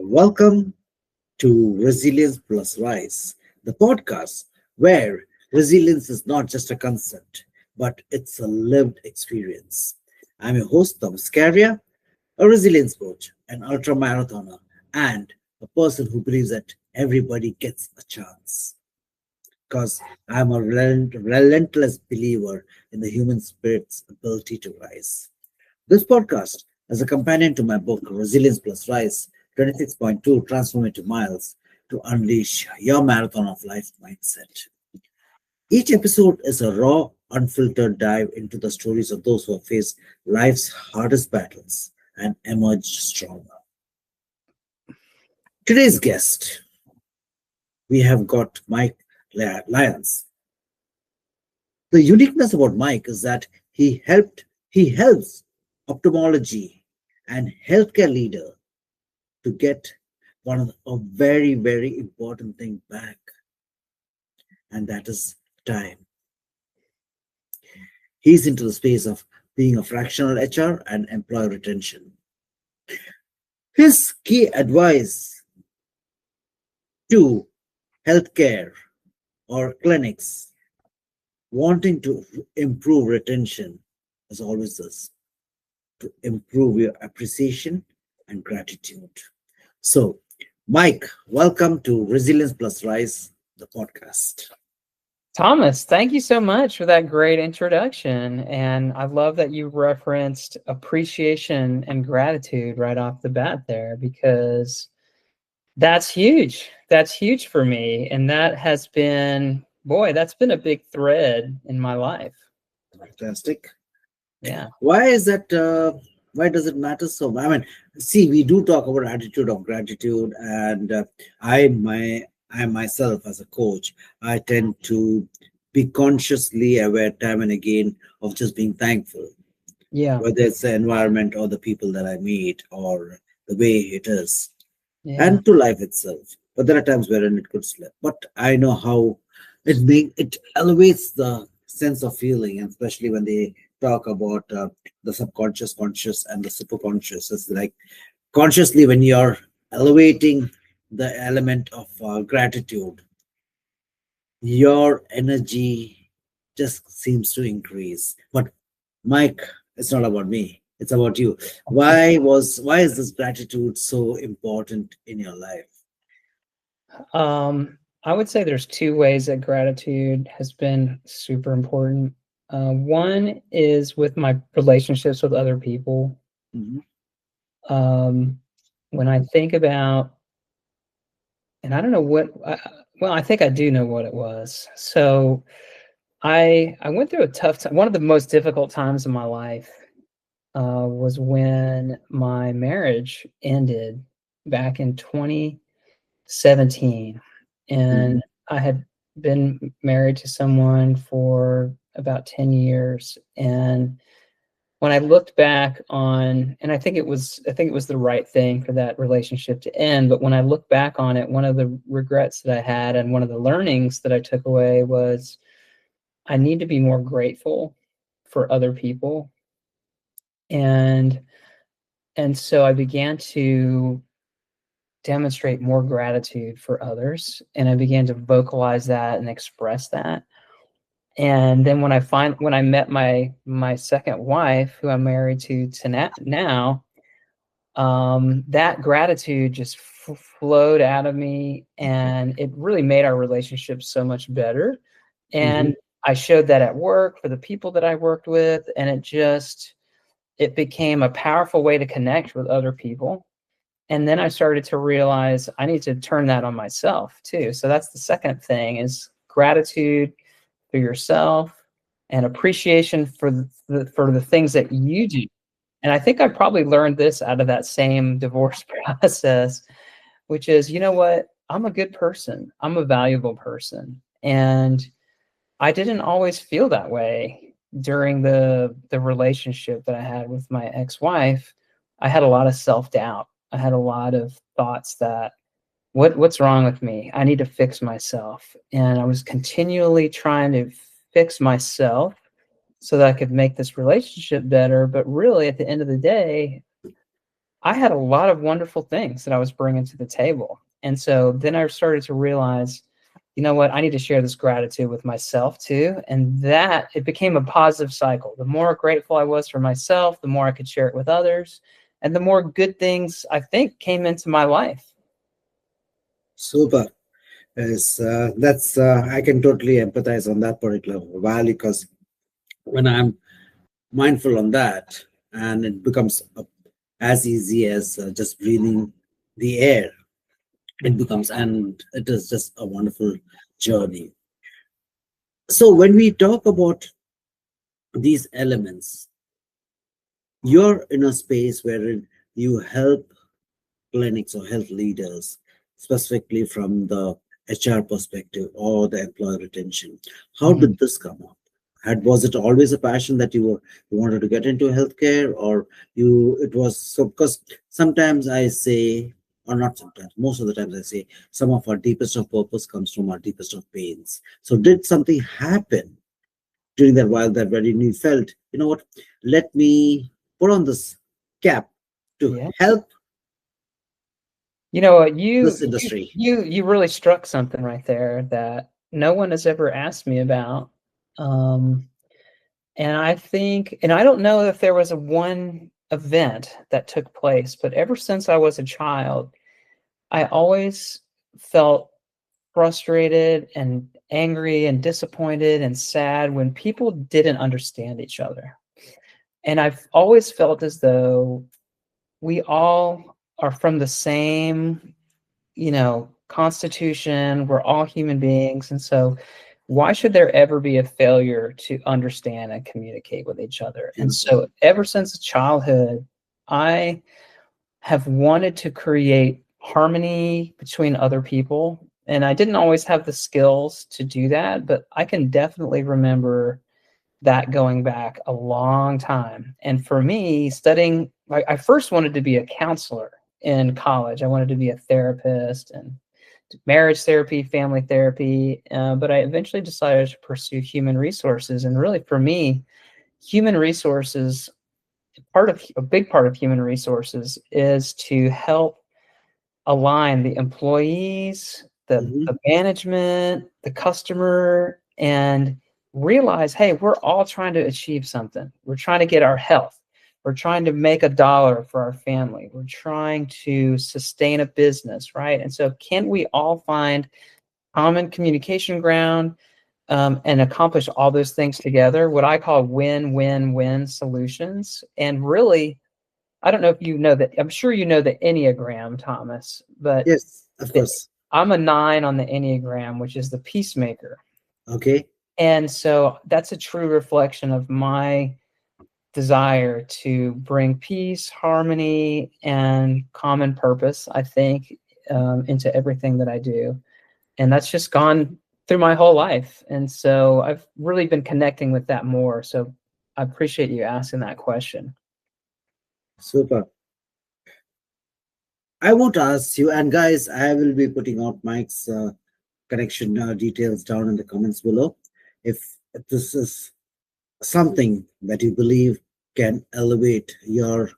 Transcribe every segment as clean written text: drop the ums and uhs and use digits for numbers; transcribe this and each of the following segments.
Welcome to Resilience Plus Rise, the podcast where resilience is not just a concept, but it's a lived experience. I'm your host, Scaria, a resilience coach, an ultra marathoner, and a person who believes that everybody gets a chance. Because I'm a relentless believer in the human spirit's ability to rise. This podcast, as a companion to my book, Resilience Plus Rise 26.2 Transformative Miles to Unleash Your Marathon of Life Mindset. Each episode is a raw, unfiltered dive into the stories of those who have faced life's hardest battles and emerged stronger. Today's guest, we have got Mike Lyons. The uniqueness about Mike is that he helps ophthalmology and healthcare leader to get a very, very important thing back, and that is time. He's into the space of being a fractional HR and employee retention. His key advice to healthcare or clinics wanting to improve retention is always this: to improve your appreciation and gratitude. So, Mike, welcome to Resilience Plus Rise, the podcast. Thomas, thank you so much for that great introduction. And I love that you referenced appreciation and gratitude right off the bat there, because that's huge. That's huge for me. And that has been, that's been a big thread in my life. Fantastic. Yeah. Why is that? Why does it matter so much? I mean, see, we do talk about attitude of gratitude, and I myself as a coach, I tend to be consciously aware time and again of just being thankful. Yeah. Whether it's the environment or the people that I meet or the way it is, Yeah. and to life itself. But there are times wherein it could slip. But I know how it elevates the sense of feeling, and especially when they talk about the subconscious, conscious, and the superconscious. It's like consciously when you're elevating the element of gratitude, your energy just seems to increase. But Mike, it's not about me, it's about you. Why is this gratitude so important in your life? I would say there's two ways that gratitude has been super important. One is with my relationships with other people. Mhm. When I think about, and I don't know I think I do know what it was. So I went through a tough time. One of the most difficult times in my life was when my marriage ended back in 2017. And I had been married to someone for about 10 years. And when I looked back on, and I think it was the right thing for that relationship to end. But when I look back on it, one of the regrets that I had and one of the learnings that I took away was I need to be more grateful for other people. And so I began to demonstrate more gratitude for others, and I began to vocalize that and express that. And then when I met my second wife, who I'm married to now, that gratitude just flowed out of me, and it really made our relationship so much better. And I showed that at work for the people that I worked with, and it became a powerful way to connect with other people. And then I started to realize I need to turn that on myself too. So that's the second thing, is gratitude for yourself and appreciation for the things that you do. And I think I probably learned this out of that same divorce process, which is, you know what? I'm a good person. I'm a valuable person. And I didn't always feel that way during the relationship that I had with my ex-wife. I had a lot of self-doubt. I had a lot of thoughts that what's wrong with me? I need to fix myself. And I was continually trying to fix myself so that I could make this relationship better. But really, at the end of the day, I had a lot of wonderful things that I was bringing to the table. And so then I started to realize, you know what, I need to share this gratitude with myself too. And that it became a positive cycle. The more grateful I was for myself, the more I could share it with others. And the more good things I think came into my life. Super. Is that's I can totally empathize on that particular value, because when I'm mindful on that, and it becomes as easy as just breathing the air, it becomes, and it is just a wonderful journey. So when we talk about these elements, you're in a space wherein you help clinics or health leaders, specifically from the HR perspective or the employee retention. How Mhm. did this come up? Was it always a passion that you wanted to get into healthcare, or it was so? Because sometimes I say, or not sometimes, most of the times I say, some of our deepest of purpose comes from our deepest of pains. So did something happen during that while that when you felt, you know what, let me put on this cap to Yeah. help You know what, this industry? you really struck something right there that no one has ever asked me about. Um, and I think, and I don't know if there was a one event that took place, but ever since I was a child, I always felt frustrated and angry and disappointed and sad when people didn't understand each other. And I've always felt as though we all are from the same, constitution. We're all human beings. And so why should there ever be a failure to understand and communicate with each other? And Beautiful. so ever since childhood, I have wanted to create harmony between other people. And I didn't always have the skills to do that, but I can definitely remember that going back a long time. And for me, studying, I first wanted to be a counselor in college. I wanted to be a therapist and marriage therapy, family therapy. But I eventually decided to pursue human resources. And really, for me, human resources, a big part of human resources is to help align the employees, Mhm. the management, the customer, and realize, hey, we're all trying to achieve something. We're trying to get our health. We're trying to make a dollar for our family. We're trying to sustain a business, right? And so, can we all find common communication ground and accomplish all those things together? What I call win-win-win solutions. And really, I don't know if you know that. I'm sure you know the Enneagram, Thomas, but Yes, of the, course. I'm a 9 on the Enneagram, which is the peacemaker. Okay. And so that's a true reflection of my desire to bring peace, harmony, and common purpose, I think, into everything that I do. And that's just gone through my whole life. And so I've really been connecting with that more. So I appreciate you asking that question. Super. I won't ask you, and guys, I will be putting out Mike's connection details down in the comments below. If this is something that you believe can elevate your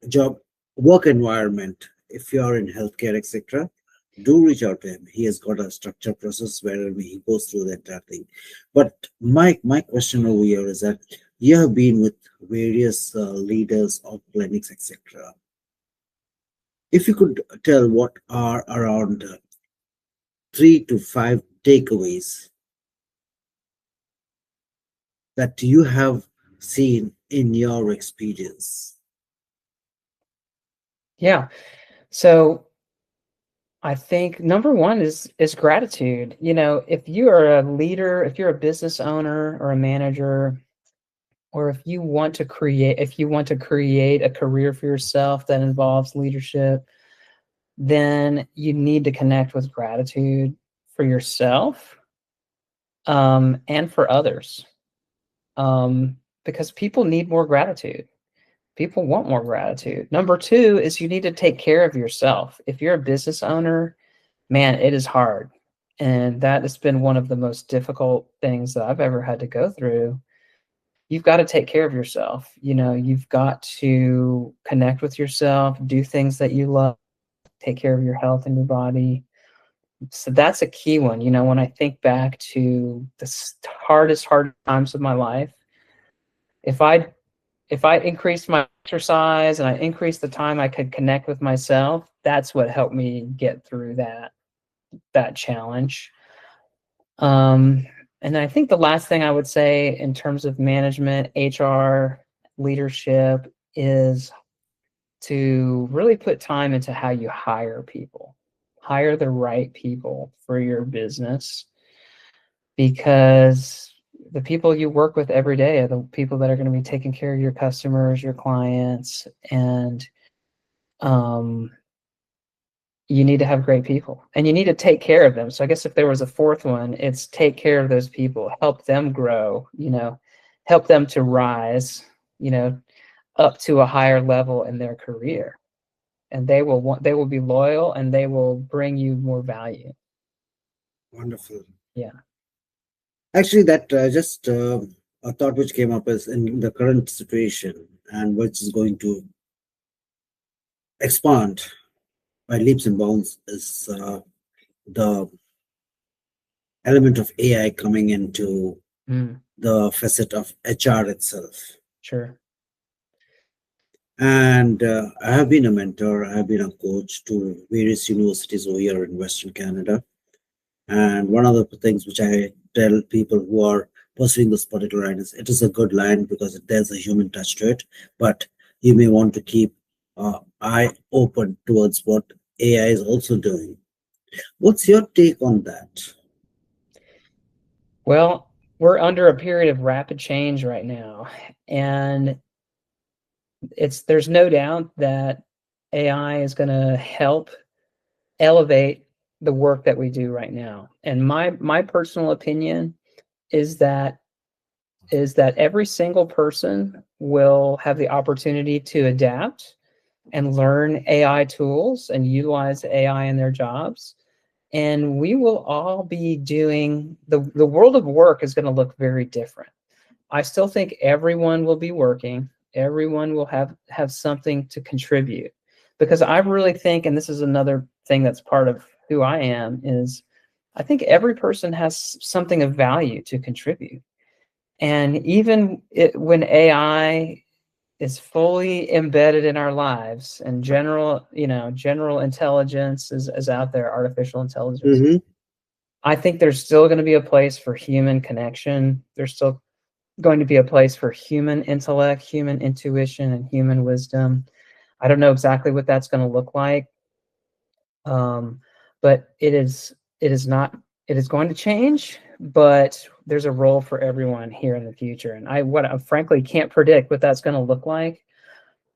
job work environment, if you're in healthcare, etc., do reach out to him. He has got a structured process where he goes through the entire thing. But my question over here is that you have been with various leaders of clinics, etc. If you could tell what are around 3 to 5 takeaways that you have seen in your experience. Yeah. So I think number one is gratitude. If you are a leader, if you're a business owner or a manager, or if you want to create a career for yourself that involves leadership, then you need to connect with gratitude for yourself, and for others, because people need more gratitude. People want more gratitude. Number two is you need to take care of yourself. If you're a business owner, man, it is hard. And that has been one of the most difficult things that I've ever had to go through. you've got to take care of yourself. You've got to connect with yourself, do things that you love, take care of your health and your body. So that's a key one. When I think back to the hardest times of my life, if I increased my exercise and I increased the time I could connect with myself, that's what helped me get through that challenge. And I think the last thing I would say in terms of management, HR, leadership is to really put time into how you hire people. Hire the right people for your business, because the people you work with every day are the people that are going to be taking care of your customers, your clients, and you need to have great people and you need to take care of them. So I guess if there was a fourth one, it's take care of those people, help them grow, help them to rise, up to a higher level in their career. And they will be loyal and they will bring you more value. Wonderful. Yeah. Actually, that just a thought which came up is in the current situation and which is going to expand by leaps and bounds is the element of AI coming into the facet of HR itself. Sure. And I have been a mentor, I have been a coach to various universities over here in Western Canada. And one of the things which I tell people who are pursuing this particular line is it is a good line because there's a human touch to it, but you may want to keep eye open towards what AI is also doing. What's your take on that? Well, we're under a period of rapid change right now, and there's no doubt that AI is going to help elevate the work that we do right now. And my personal opinion is that every single person will have the opportunity to adapt and learn AI tools and utilize AI in their jobs. And we will all be doing the world of work is going to look very different. I still think everyone will be working. Everyone will have something to contribute, because I really think, and this is another thing that's part of who I am, is I think every person has something of value to contribute. And even when AI is fully embedded in our lives and general intelligence is out there, artificial intelligence, I think there's still going to be a place for human connection. There's still going to be a place for human intellect, human intuition, and human wisdom. I don't know exactly what that's going to look like, but it is going to change. But there's a role for everyone here in the future, and I frankly can't predict what that's going to look like.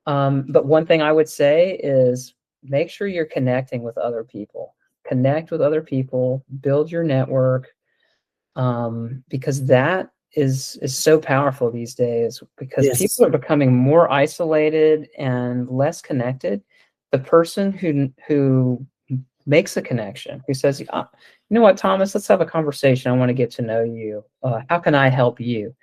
But one thing I would say is make sure you're connecting with other people. Connect with other people, build your network, because that is so powerful these days, because Yes. people are becoming more isolated and less connected. The person who makes a connection, who says, you know what, Thomas, let's have a conversation. I want to get to know you. How can I help you?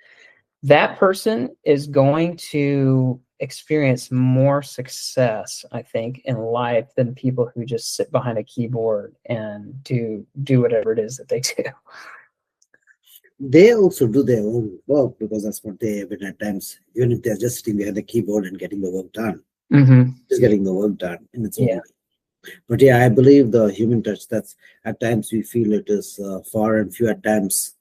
That person is going to experience more success, I think, in life than people who just sit behind a keyboard and do whatever it is that they do. They also do their own work because that's what they have been at times, even if they're just sitting behind the keyboard and getting the work done. Just getting the work done in its own way. But yeah, I believe the human touch, that's at times we feel it is far and few at times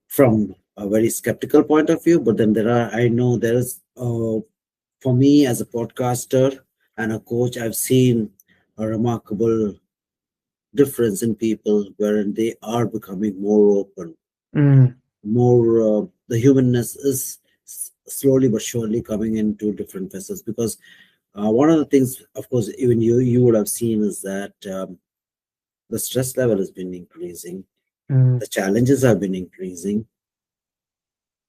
from a very skeptical point of view. But then I know there is, for me as a podcaster and a coach, I've seen a remarkable difference in people wherein they are becoming more open, more, the humanness is slowly but surely coming into different facets. Because one of the things, of course, even you would have seen is that the stress level has been increasing, the challenges have been increasing,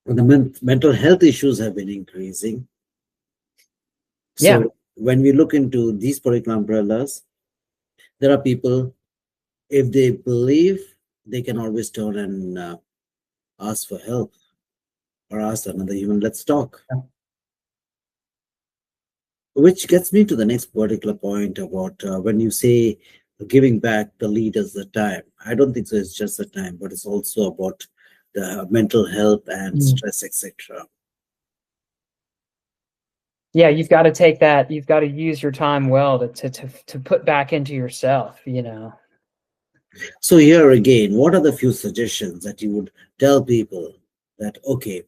and the mental health issues have been increasing. So when we look into these particular umbrellas, there are people, if they believe, they can always turn and ask for help. or ask another human, let's talk. Which gets me to the next particular point about when you say giving back the leaders the time. I don't think so. It's just the time, but it's also about the mental health and Mm. stress, etc. Yeah, you've got to take that. You've got to use your time well to put back into yourself. So here again, what are the few suggestions that you would tell people that okay,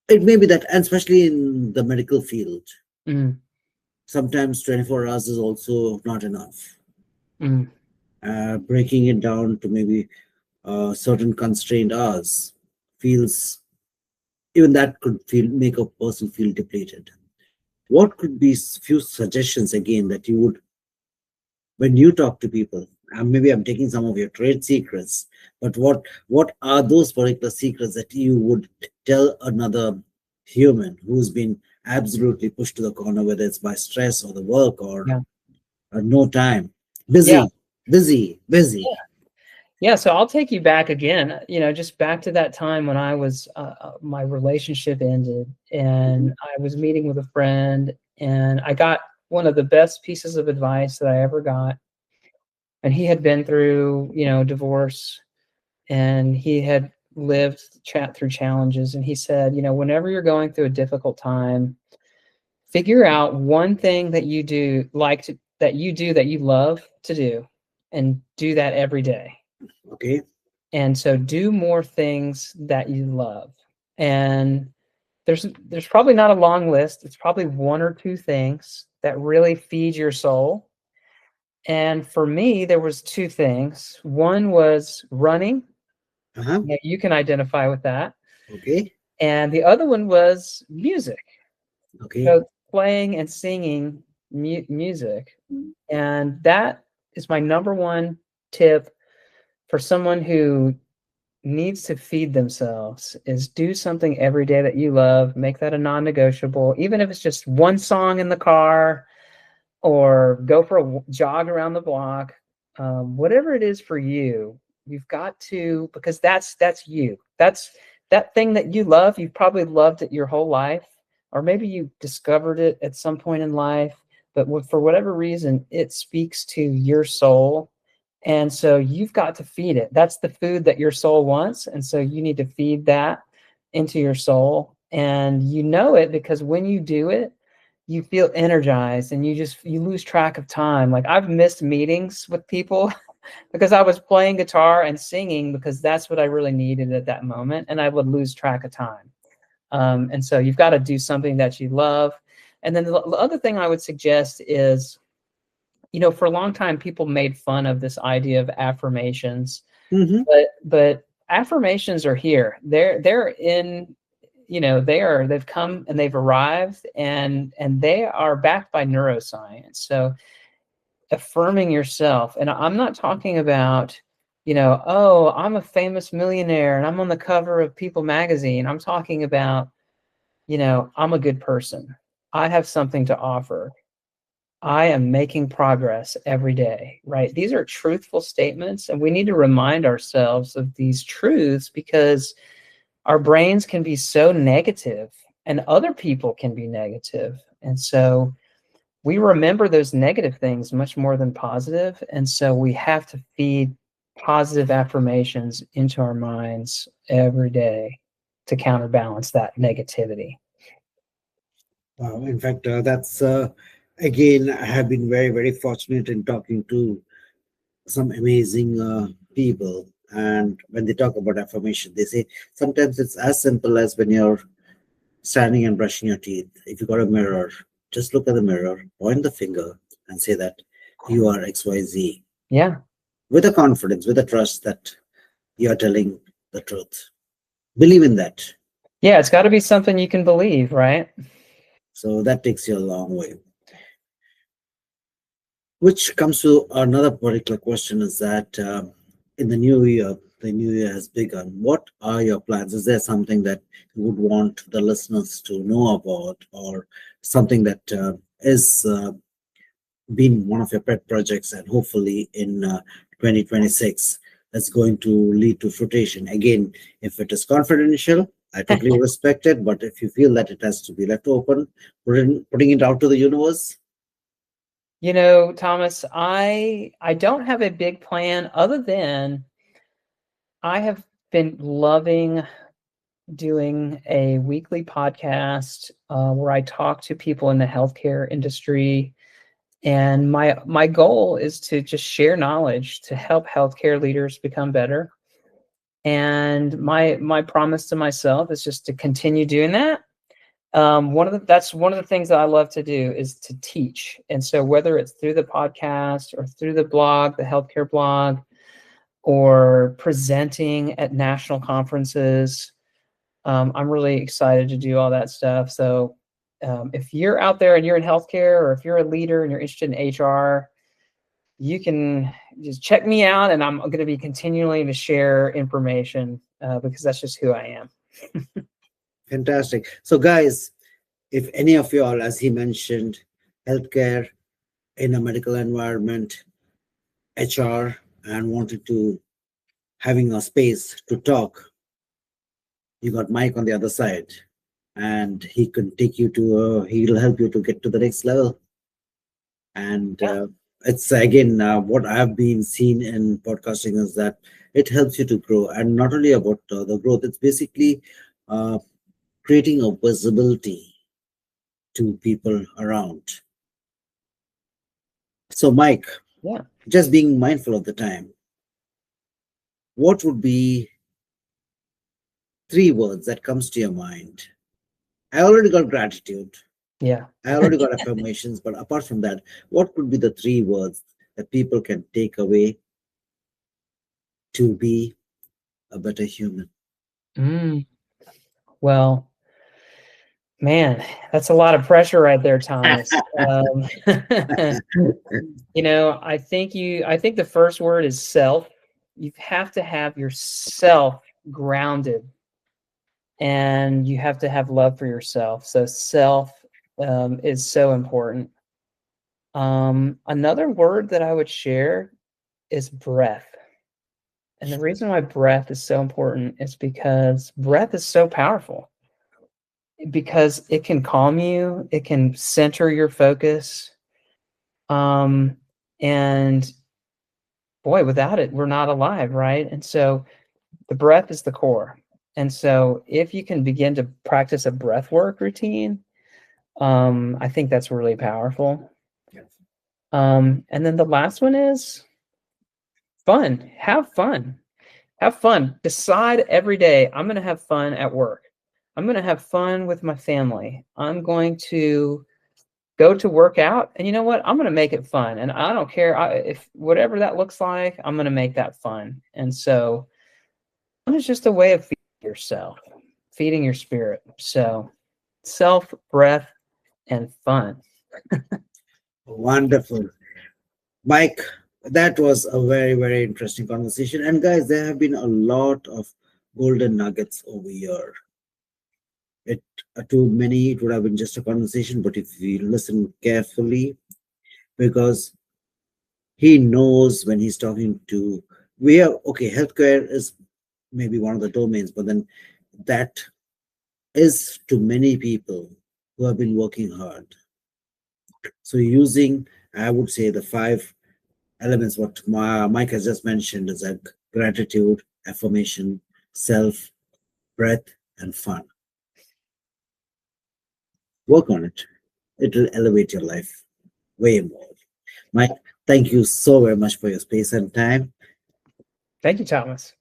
it may be that, and especially in the medical field, Mm, sometimes 24 hours is also not enough. mm, Breaking it down to maybe certain constrained hours feels, even that could feel make a person feel depleted. What could be few suggestions again that you would, when you talk to people, and maybe I'm taking some of your trade secrets, but what are those particular secrets that you would tell another human who's been absolutely pushed to the corner, whether it's by stress or the work yeah. or no time, Yeah. busy, busy, busy. Yeah, so I'll take you back again, just back to that time when I was my relationship ended, and I was meeting with a friend, and I got one of the best pieces of advice that I ever got. And he had been through, divorce, and he had lived through challenges, and he said, whenever you're going through a difficult time, figure out one thing that you do that you love to do, and do that every day. Okay. And so do more things that you love. And there's probably not a long list. It's probably one or two things that really feed your soul. And for me, there was two things. One was running. Uh-huh. Yeah, you can identify with that. Okay. And the other one was music. Okay. So playing and singing music. And that is my number one tip for someone who needs to feed themselves, is do something every day that you love. Make that a non-negotiable, even if it's just one song in the car, or go for a jog around the block. Whatever it is for you, you've got to, because that's you. That's that thing that you love. You've probably loved it your whole life, or maybe you discovered it at some point in life, but for whatever reason, it speaks to your soul. And so you've got to feed it. That's the food that your soul wants. And so you need to feed that into your soul. And you know it because when you do it, you feel energized, and you lose track of time. Like, I've missed meetings with people because I was playing guitar and singing, because that's what I really needed at that moment, and I would lose track of time. And so you've got to do something that you love. And then the other thing I would suggest is, for a long time, people made fun of this idea of affirmations, Mm-hmm. but affirmations are here. They're in, they've come and they've arrived, and they are backed by neuroscience. So affirming yourself, and I'm not talking about, oh, I'm a famous millionaire and I'm on the cover of People magazine. I'm talking about, I'm a good person. I have something to offer. I am making progress every day, right? These are truthful statements, and we need to remind ourselves of these truths, because our brains can be so negative, and other people can be negative. And so we remember those negative things much more than positive. And so we have to feed positive affirmations into our minds every day to counterbalance that negativity. In fact, that's again, I have been very, very fortunate in talking to some amazing people. And when they talk about affirmation, they say sometimes it's as simple as when you're standing and brushing your teeth. If you got a mirror, just look at the mirror, point the finger, and say that you are XYZ, Yeah. with a confidence, with a trust that you are telling the truth. Believe in that. Yeah, it's got to be something you can believe, right? So that takes you a long way. Which comes to another particular question, is that in the new year has begun. What are your plans? Is there something that you would want the listeners to know about, or something that is been one of your pet projects, and hopefully in 2026 that's going to lead to fruition? Again, if it is confidential, I totally respect it, but if you feel that it has to be left open, putting it out to the universe. You know, Thomas, I don't have a big plan other than I have been loving doing a weekly podcast where I talk to people in the healthcare industry. And my goal is to just share knowledge to help healthcare leaders become better. And my promise to myself is just to continue doing that. That's one of the things that I love to do is to teach. And so whether it's through the podcast or through the blog, the healthcare blog, or presenting at national conferences, I'm really excited to do all that stuff. So if you're out there and you're in healthcare, or if you're a leader and you're interested in HR, you can just check me out, and I'm going to be continuing to share information because that's just who I am. Fantastic. So, guys, if any of you all, as he mentioned, healthcare in a medical environment, HR, and wanted to having a space to talk, you got Mike on the other side, and he can take you to, he'll help you to get to the next level. And it's again, what I've been seen in podcasting is that it helps you to grow, and not only about the growth, it's basically creating a visibility to people around. So, Mike, just being mindful of the time, what would be 3 words that comes to your mind? I already got gratitude. Yeah. I already got affirmations, but apart from that, what could be the 3 words that people can take away to be a better human? Well, man, that's a lot of pressure right there, Thomas. You know, I think the first word is self. You have to have yourself grounded, and you have to have love for yourself. So self is so important. Another word that I would share is breath. And the reason why breath is so important is because breath is so powerful. Because it can calm you, it can center your focus. And boy, without it, we're not alive, right? And so the breath is the core. And so if you can begin to practice a breath work routine, I think that's really powerful. And then the last one is fun. Have fun. Have fun. Decide every day, I'm going to have fun at work. I'm going to have fun with my family. I'm going to go to work out, and you know what? I'm going to make it fun. And I don't care if whatever that looks like, I'm going to make that fun. And so it's just a way of feeding yourself, feeding your spirit. So self, breath, and fun. Wonderful. Mike, that was a very, very interesting conversation. And guys, there have been a lot of golden nuggets over here. To many, it would have been just a conversation, but if we listen carefully, because he knows when he's talking to, healthcare is maybe one of the domains, but then that is to many people who have been working hard. So using, I would say, the 5 elements what Mike has just mentioned is like gratitude, affirmation, self, breath, and fun. Work on it. It will elevate your life way more. Mike, thank you so very much for your space and time. Thank you, Thomas.